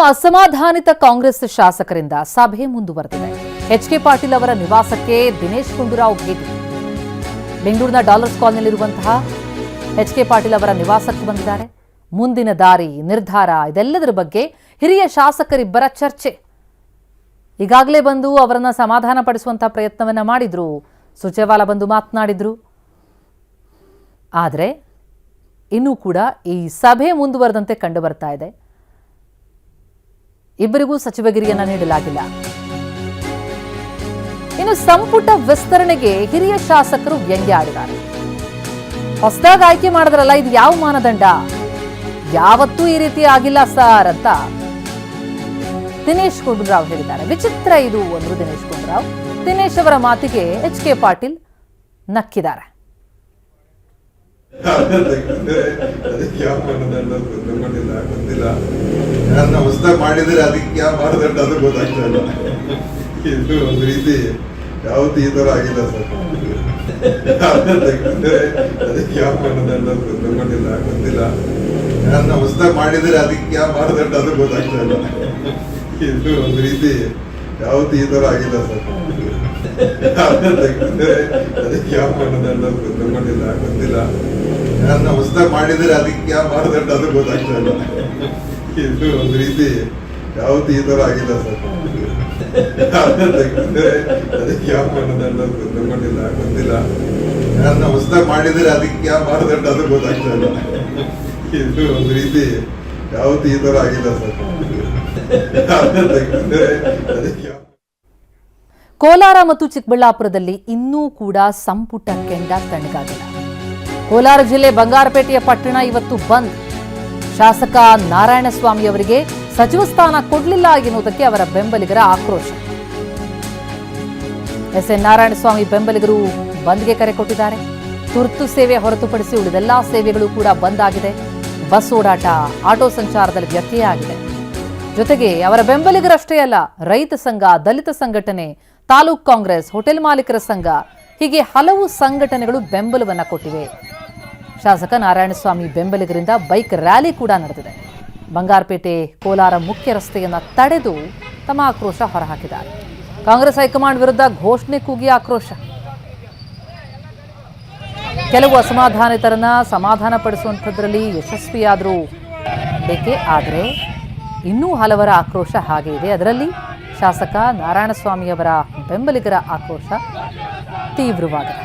ಅಸಮಾಧಾನಿತ ಕಾಂಗ್ರೆಸ್ ಶಾಸಕರಿಂದ ಸಭೆ ಮುಂದುವರೆದಿದೆ. ಎಚ್.ಕೆ. ಪಾಟೀಲ್ ಅವರ ನಿವಾಸಕ್ಕೆ ದಿನೇಶ್ ಗುಂಡೂರಾವ್ ಭೇಟಿ. ಬೆಂಗಳೂರಿನ ಡಾಲರ್ಸ್ ಕಾಲೋನಿಯಲ್ಲಿರುವಂತಹ ಎಚ್.ಕೆ. ಪಾಟೀಲ್ ಅವರ ನಿವಾಸಕ್ಕೆ ಬಂದಿದ್ದಾರೆ. ಮುಂದಿನ ದಾರಿ ನಿರ್ಧಾರ ಇದೆಲ್ಲದರ ಬಗ್ಗೆ ಹಿರಿಯ ಶಾಸಕರಿಬ್ಬರ ಚರ್ಚೆ. ಈಗಾಗಲೇ ಬಂದು ಅವರನ್ನ ಸಮಾಧಾನ ಪಡಿಸುವಂತಹ ಪ್ರಯತ್ನವನ್ನ ಮಾಡಿದ್ರು. ಸುರ್ಜೇವಾಲಾ ಬಂದು ಮಾತನಾಡಿದ್ರು. ಆದರೆ ಇನ್ನೂ ಕೂಡ ಈ ಸಭೆ ಮುಂದುವರೆದಂತೆ ಕಂಡು ಬರ್ತಾ ಇದೆ. ಇಬ್ಬರಿಗೂ ಸಚಿವಗಿರಿಯನ್ನ ನೀಡಲಾಗಿಲ್ಲ. ಇನ್ನು ಸಂಪುಟ ವಿಸ್ತರಣೆಗೆ ಹಿರಿಯ ಶಾಸಕರು ವ್ಯಂಗ್ಯ ಆಡಿದ್ದಾರೆ. ಹೊಸದಾಗಿ ಆಯ್ಕೆ ಮಾಡಿದ್ರಲ್ಲ, ಇದು ಯಾವ ಮಾನದಂಡ? ಯಾವತ್ತೂ ಈ ರೀತಿ ಆಗಿಲ್ಲ ಸರ್ ಅಂತ ದಿನೇಶ್ ಗುಂಡೂರಾವ್ ಹೇಳಿದ್ದಾರೆ. ವಿಚಿತ್ರ ಇದು ಅಂದ್ರು ದಿನೇಶ್ ಗುಂಡೂರಾವ್. ದಿನೇಶ್ ಅವರ ಮಾತಿಗೆ ಎಚ್.ಕೆ. ಪಾಟೀಲ್ ನಕ್ಕಿದ್ದಾರೆ. ಹೊಸದಾಗಿ ಮಾಡಿದ್ರೆ ಅದಕ್ಕೆ ಯಾವ ಮಾನದಂಡ ಅದು ಗೊತ್ತಾಗ್ತಾ ಇಲ್ಲ. ಇದು ಒಂದು ರೀತಿ ಯಾವತ್ತು ಈ ತರ ಆಗಿಲ್ಲ ಸರ್. ಅದಕ್ಕೆ ಯಾವ ಮಾನದಂಡ ತಗೊಂಡಿಲ್ಲ ಗೊತ್ತಿಲ್ಲ. ಹೊಸದಾಗಿ ಮಾಡಿದ್ರೆ ಅದಕ್ಕೆ ಯಾವ ಮಾನದಂಡ ಅದು ಗೊತ್ತಾಗ್ತಾ ಇಲ್ಲ. ಇದು ಒಂದು ರೀತಿ ಯಾವತ್ತು ಈ ತರ ಆಗಿಲ್ಲ ಸರ್. ಅದಕ್ಕೆ ಯಾವ ಮಾನದಂಡ ತಗೊಂಡಿಲ್ಲ ಗೊತ್ತಿಲ್ಲ. ಹೊಸದಾಗಿ ಮಾಡಿದ್ರೆ ಅದಕ್ಕೆ ಯಾವ ಮಾನದಂಡ ಅದು ಗೊತ್ತಾಗ್ತಾ ಇಲ್ಲ. ಇದು ಒಂದು ರೀತಿ ಯಾವತ್ತು ಈ ತರ ಆಗಿಲ್ಲ ಸರ್. ಅದಕ್ಕೆ ಯಾವ ಮಾನದಂಡ ತಗೊಂಡಿಲ್ಲ ಗೊತ್ತಿಲ್ಲ. ಹೊಸದಾಗಿ ಮಾಡಿದ್ರೆ ಅದಕ್ಕೆ ಯಾವ ಮಾನದಂಡ ಅದು ಗೊತ್ತಾಗ್ತಾ ಇಲ್ಲ. ಇದು ಒಂದು ರೀತಿ ಯಾವತ್ತು ಈ ತರ ಆಗಿಲ್ಲ ಸರ್. ಕೋಲಾರ ಮತ್ತು ಚಿಕ್ಕಬಳ್ಳಾಪುರದಲ್ಲಿ ಇನ್ನೂ ಕೂಡ ಸಂಪುಟ ಕೆಂಡ ತಣ್ಣಗಾಗಿಲ್ಲ. ಕೋಲಾರ ಜಿಲ್ಲೆ ಬಂಗಾರಪೇಟೆಯ ಪಟ್ಟಣ ಇವತ್ತು ಬಂದ್. ಶಾಸಕ ನಾರಾಯಣಸ್ವಾಮಿ ಅವರಿಗೆ ಸಚಿವ ಸ್ಥಾನ ಕೊಡಲಿಲ್ಲ ಎನ್ನುವುದಕ್ಕೆ ಅವರ ಬೆಂಬಲಿಗರ ಆಕ್ರೋಶ. ಎಸ್.ಎನ್. ನಾರಾಯಣಸ್ವಾಮಿ ಬೆಂಬಲಿಗರು ಬಂದ್ಗೆ ಕರೆ ಕೊಟ್ಟಿದ್ದಾರೆ. ತುರ್ತು ಸೇವೆ ಹೊರತುಪಡಿಸಿ ಉಳಿದೆಲ್ಲಾ ಸೇವೆಗಳು ಕೂಡ ಬಂದ್ ಆಗಿದೆ. ಬಸ್ ಓಡಾಟ, ಆಟೋ ಸಂಚಾರದಲ್ಲಿ ವ್ಯತ್ಯಯ ಆಗಿದೆ. ಜೊತೆಗೆ ಅವರ ಬೆಂಬಲಿಗರಷ್ಟೇ ಅಲ್ಲ, ರೈತ ಸಂಘ, ದಲಿತ ಸಂಘಟನೆ, ತಾಲೂಕ್ ಕಾಂಗ್ರೆಸ್, ಹೋಟೆಲ್ ಮಾಲೀಕರ ಸಂಘ ಹೀಗೆ ಹಲವು ಸಂಘಟನೆಗಳು ಬೆಂಬಲವನ್ನ ಕೊಟ್ಟಿವೆ. ಶಾಸಕ ನಾರಾಯಣಸ್ವಾಮಿ ಬೆಂಬಲಿಗರಿಂದ ಬೈಕ್ ರ್ಯಾಲಿ ಕೂಡ ನಡೆದಿದೆ. ಬಂಗಾರಪೇಟೆ ಕೋಲಾರ ಮುಖ್ಯ ರಸ್ತೆಯನ್ನ ತಡೆದು ತಮ್ಮ ಆಕ್ರೋಶ ಹೊರಹಾಕಿದ್ದಾರೆ. ಕಾಂಗ್ರೆಸ್ ಹೈಕಮಾಂಡ್ ವಿರುದ್ಧ ಘೋಷಣೆ ಕೂಗಿ ಆಕ್ರೋಶ. ಕೆಲವು ಅಸಮಾಧಾನಿತರನ್ನ ಸಮಾಧಾನ ಪಡಿಸುವಂಥದ್ರಲ್ಲಿ ಯಶಸ್ವಿಯಾದರೂ ಬೇಕೆ, ಆದರೆ ಇನ್ನೂ ಹಲವರ ಆಕ್ರೋಶ ಹಾಗೆ ಇದೆ. ಅದರಲ್ಲಿ ಶಾಸಕ ನಾರಾಯಣಸ್ವಾಮಿಯವರ ಬೆಂಬಲಿಗರ ಆಕ್ರೋಶ ತೀವ್ರವಾಗಿದೆ.